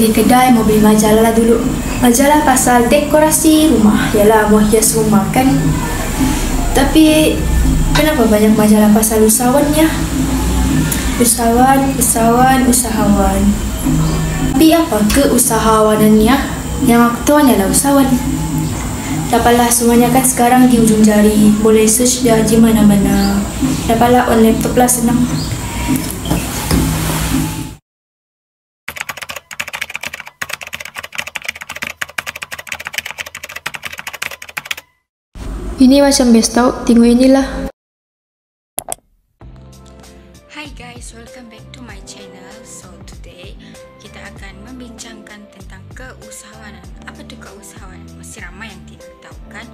pergi kedai mau beli majalah dulu. Majalah pasal dekorasi rumah, yalah mau hias rumah kan. Tapi kenapa banyak majalah pasal usahawannya? Usahawan. Tapi apa keusahawanannya? Yang aku tahu hanyalah usahawan. Dapatlah semuanya kan sekarang di ujung jari. Boleh search dah di mana-mana. Dapatlah on laptop lah, senang. Ini macam best tau, tengok inilah. Hi guys, welcome back to my channel. So today kita akan membincangkan tentang keusahawanan. Apa tu keusahawanan? Mesti ramai yang tidak tahu kan?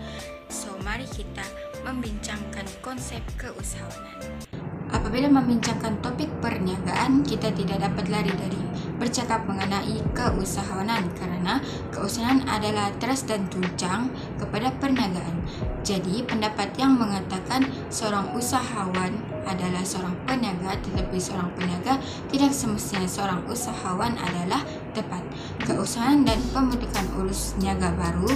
So mari kita membincangkan konsep keusahawanan. Apabila membincangkan topik perniagaan, kita tidak dapat lari dari bercakap mengenai keusahawanan kerana keusahawanan adalah teras dan tunjang kepada perniagaan. Jadi, pendapat yang mengatakan seorang usahawan adalah seorang peniaga, tetapi seorang peniaga tidak semestinya seorang usahawan adalah tepat. Keusahawanan dan pembentukan urus niaga baru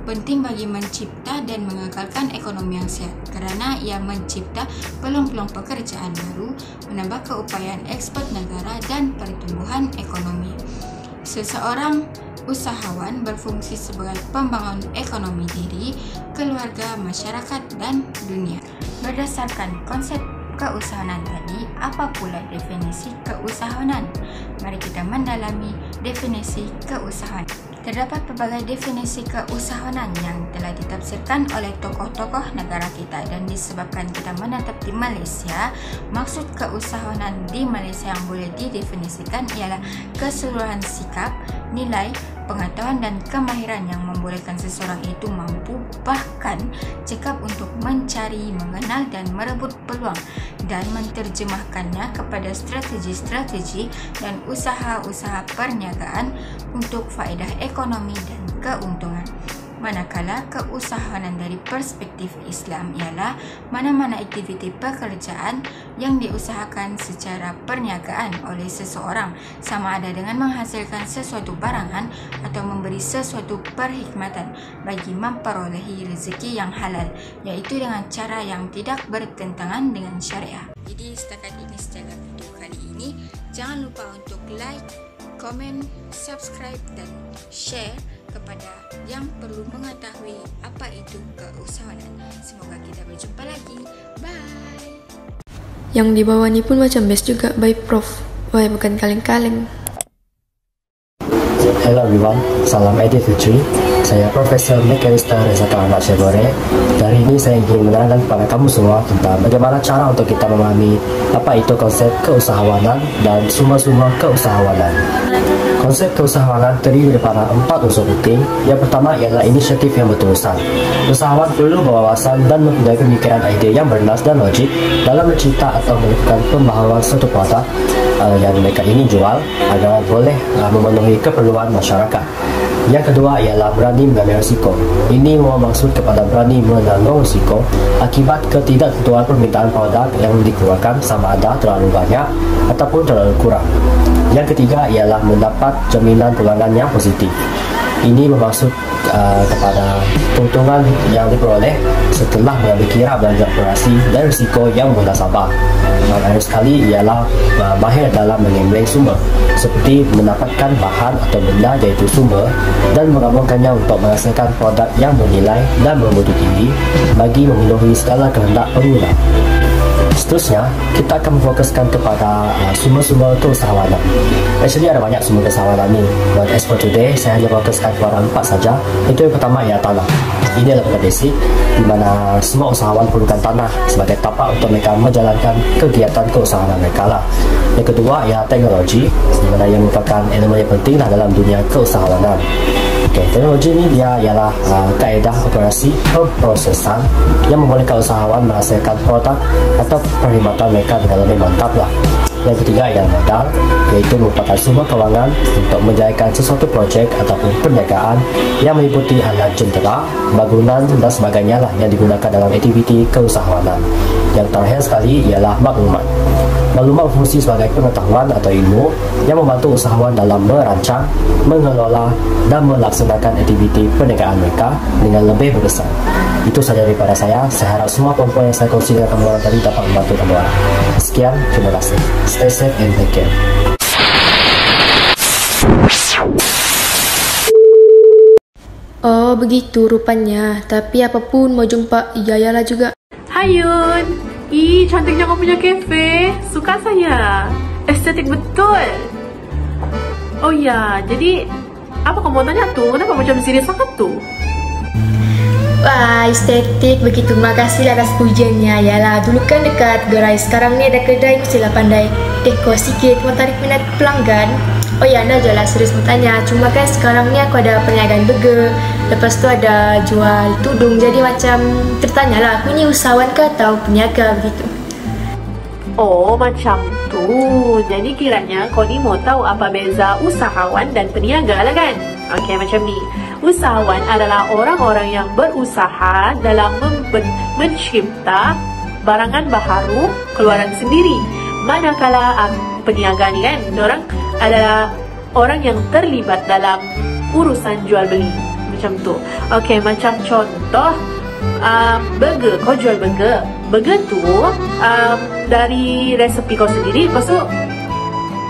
penting bagi mencipta dan mengekalkan ekonomi yang sihat kerana ia mencipta peluang-peluang pekerjaan baru, menambah keupayaan ekspor negara dan pertumbuhan ekonomi. Seseorang usahawan berfungsi sebagai pembangun ekonomi diri, keluarga, masyarakat dan dunia. Berdasarkan konsep keusahawanan tadi, apa pula definisi keusahawanan? Mari kita mendalami definisi keusahawanan. Terdapat pelbagai definisi keusahawanan yang telah ditafsirkan oleh tokoh-tokoh negara kita dan disebabkan kita menetap di Malaysia, maksud keusahawanan di Malaysia yang boleh didefinisikan ialah keseluruhan sikap, nilai, pengetahuan dan kemahiran yang membolehkan seseorang itu mampu bahkan cekap untuk mencari, mengenal dan merebut peluang dan menerjemahkannya kepada strategi-strategi dan usaha-usaha perniagaan untuk faedah ekonomi dan keuntungan. Manakala keusahawanan dari perspektif Islam ialah mana-mana aktiviti pekerjaan yang diusahakan secara perniagaan oleh seseorang, sama ada dengan menghasilkan sesuatu barangan atau memberi sesuatu perkhidmatan bagi memperolehi rezeki yang halal, iaitu dengan cara yang tidak bertentangan dengan syariah. Jadi setakat ini saja video kali ini. Jangan lupa untuk like, komen, subscribe dan share kepada yang perlu mengetahui apa itu keusahawanan. Semoga kita berjumpa lagi. Bye. Yang di bawah ni pun macam best juga, by Prof. Wah, bukan kaleng-kaleng. Hello everyone, salam Aidilfitri. Saya Profesor Mekalista Rezata Ahmad Syegore. Hari ini saya ingin menerangkan kepada kamu semua tentang bagaimana cara untuk kita memahami apa itu konsep keusahawanan dan sumber-sumber keusahawanan. Konsep keusahawanan terdiri daripada 4 unsur penting. Yang pertama ialah inisiatif yang berterusan. Usahawan perlu berwawasan dan mempunyai pemikiran ide yang bernas dan logik dalam mencipta atau melakukan pembaharuan suatu produk yang mereka ingin jual agar boleh memenuhi keperluan masyarakat. Yang kedua ialah berani mengambil risiko. Ini bermaksud kepada berani menanggung risiko akibat ketidaktentuan permintaan produk yang dikeluarkan, sama ada terlalu banyak ataupun terlalu kurang. Yang ketiga ialah mendapat jaminan pelanggan yang positif. Ini bermaksud kepada keuntungan yang diperoleh setelah mengambil kira belanja operasi dan risiko yang munasabah. Dan akhir sekali ialah mahir dalam menggambling sumber, seperti mendapatkan bahan atau benda iaitu sumber dan menggabungkannya untuk menghasilkan produk yang bernilai dan bermutu tinggi bagi memenuhi segala kehendak pengguna. Seterusnya, kita akan memfokuskan kepada sumber-sumber keusahawanan. Actually ada banyak sumber keusahawanan ni, but as for today, saya hanya fokuskan kepada 4 saja. Itu yang pertama ialah tanah. Ini adalah basic di mana semua usahawan perlukan tanah sebagai tapak untuk mereka menjalankan kegiatan keusahawanan mereka lah. Yang kedua ialah teknologi, di mana yang merupakan elemen yang penting dalam dunia keusahawanan. Teknologi ini dia ialah kaedah operasi pemprosesan yang membolehkan usahawan menghasilkan produk atau perkhidmatan mereka dengan lebih mantap lah. Yang ketiga ialah modal, iaitu merupakan sumber kewangan untuk menjayakan sesuatu projek ataupun perniagaan yang meliputi alat jentera, bangunan dan sebagainya lah yang digunakan dalam aktiviti keusahawanan. Yang terakhir sekali ialah maklumat. Maklumat berfungsi sebagai pengetahuan atau ilmu yang membantu usahawan dalam merancang, mengelola, dan melaksanakan aktiviti perniagaan mereka dengan lebih berkesan. Itu sahaja daripada saya. Saya harap semua poin-poin yang saya kongsikan kamu orang tadi dapat membantu kamu orang. Sekian, terima kasih. Stay safe and take care. Oh, begitu rupanya. Tapi apapun mau jumpa, iyalah juga. Hai Yun. Ih, cantiknya kau punya kafe. Suka saya. Estetik betul. Oh ya, jadi apa kamu mau tanya tuh? Kenapa macam serius sangat tuh? Wah, estetik begitu. Makasih atas pujiannya. Yalah, dulu kan dekat gerai. Sekarang ni ada kedai, mestilah pandai dekor sikit, mau tarik minat pelanggan. Oh ya, anda jelas serius mau tanya. Cuma kan sekarang ni aku ada perniagaan burger. Lepas tu ada jual tudung. Jadi macam tertanyalah, aku ni usahawan ke atau peniaga begitu. Oh, macam tu. Jadi kiranya kau ni mau tahu apa beza usahawan dan peniaga lah kan? Okey, macam ni. Usahawan adalah orang-orang yang berusaha dalam mencipta barangan baharu keluaran sendiri. Manakala peniaga ni kan, orang adalah orang yang terlibat dalam urusan jual beli. Macam tu. Okey, macam contoh burger, kau jual burger. Burger tu dari resepi kau sendiri, lepas tu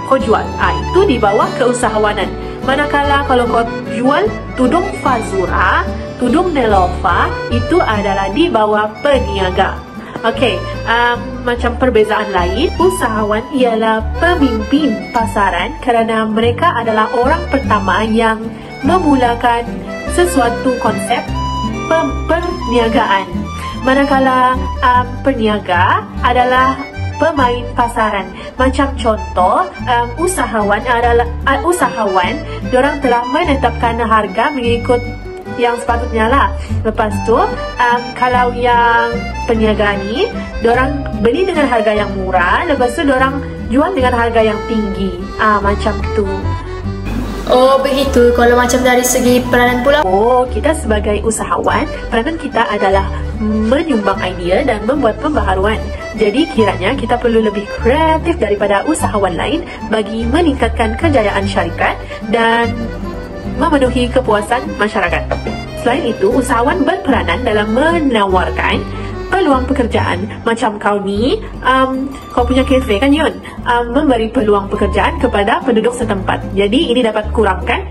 kau jual. Itu di bawah keusahawanan. Manakala kalau kau jual tudung Fazura, tudung Nelofa, itu adalah di bawah peniaga. Okey, macam perbezaan lain, usahawan ialah pemimpin pasaran kerana mereka adalah orang pertama yang memulakan sesuatu konsep perniagaan. Manakala peniaga adalah pemain pasaran. Macam contoh, usahawan adalah usahawan, diorang telah menetapkan harga mengikut yang sepatutnya lah. Lepas tu, kalau yang peniaga ni, diorang beli dengan harga yang murah, lepas tu diorang jual dengan harga yang tinggi. Macam tu. Oh, begitu. Kalau macam dari segi peranan pula? Oh, kita sebagai usahawan, peranan kita adalah menyumbang idea dan membuat pembaharuan. Jadi kiranya kita perlu lebih kreatif daripada usahawan lain bagi meningkatkan kejayaan syarikat dan memenuhi kepuasan masyarakat. Selain itu, usahawan berperanan dalam menawarkan peluang pekerjaan. Macam kau ni, kau punya kafe kan Yun, memberi peluang pekerjaan kepada penduduk setempat. Jadi ini dapat kurangkan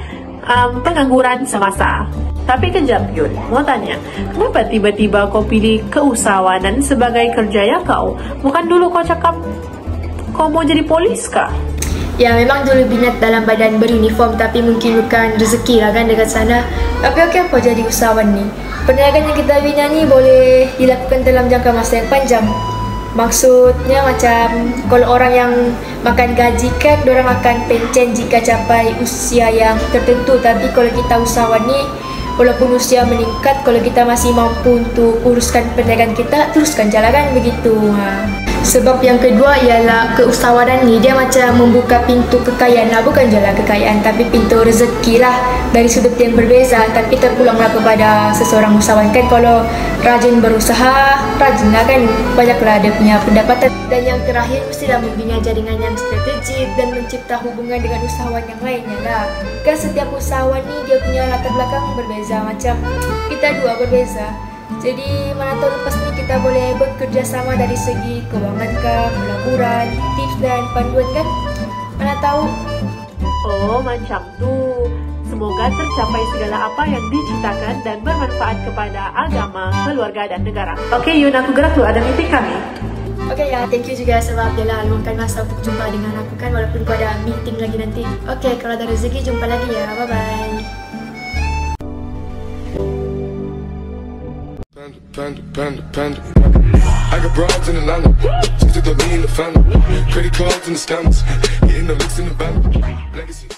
pengangguran semasa. Tapi kejap Yun, mau tanya, kenapa tiba-tiba kau pilih keusahawanan sebagai kerjaya kau? Bukan dulu kau cakap kau mau jadi polis kah? Ya, memang dulu minat dalam badan beruniform, tapi mungkin bukan rezeki lah kan dekat sana. Tapi okey, apa jadi usahawan ni? Perniagaan yang kita bina ni boleh dilakukan dalam jangka masa yang panjang. Maksudnya macam kalau orang yang makan gaji kan, diorang akan pencen jika capai usia yang tertentu. Tapi kalau kita usahawan ni, walaupun usia meningkat, kalau kita masih mampu untuk uruskan perniagaan kita, teruskan jalan begitu. Sebab yang kedua ialah keusahawanan ni dia macam membuka pintu kekayaan lah. Bukan jalan kekayaan, tapi pintu rezeki lah dari sudut yang berbeza. Tapi terpulanglah kepada seseorang usahawan kan. Kalau rajin berusaha, rajin lah kan, banyaklah dia punya pendapatan. Dan yang terakhir, mestilah membina jaringan yang strategik dan mencipta hubungan dengan usahawan yang lainnya lah. Kan setiap usahawan ni dia punya latar belakang berbeza. Macam kita dua berbeza. Jadi mana tahu lepas ni kita boleh bekerja sama dari segi kewangan kah, pelaburan, tips dan panduan kan? Mana tahu. Oh, macam tu. Semoga tercapai segala apa yang diciptakan dan bermanfaat kepada agama, keluarga dan negara. Okey Yun, aku gerak dulu, ada meeting kami. Okey ya, thank you juga sebab dia lah luangkan masa untuk jumpa dengan aku kan, walaupun kau ada meeting lagi nanti. Okey, kalau ada rezeki jumpa lagi ya. Bye bye. Panda. I got broads in Atlanta, just to throw me in the family. Credit cards and the scammers, hitting the licks in the bank. Legacy.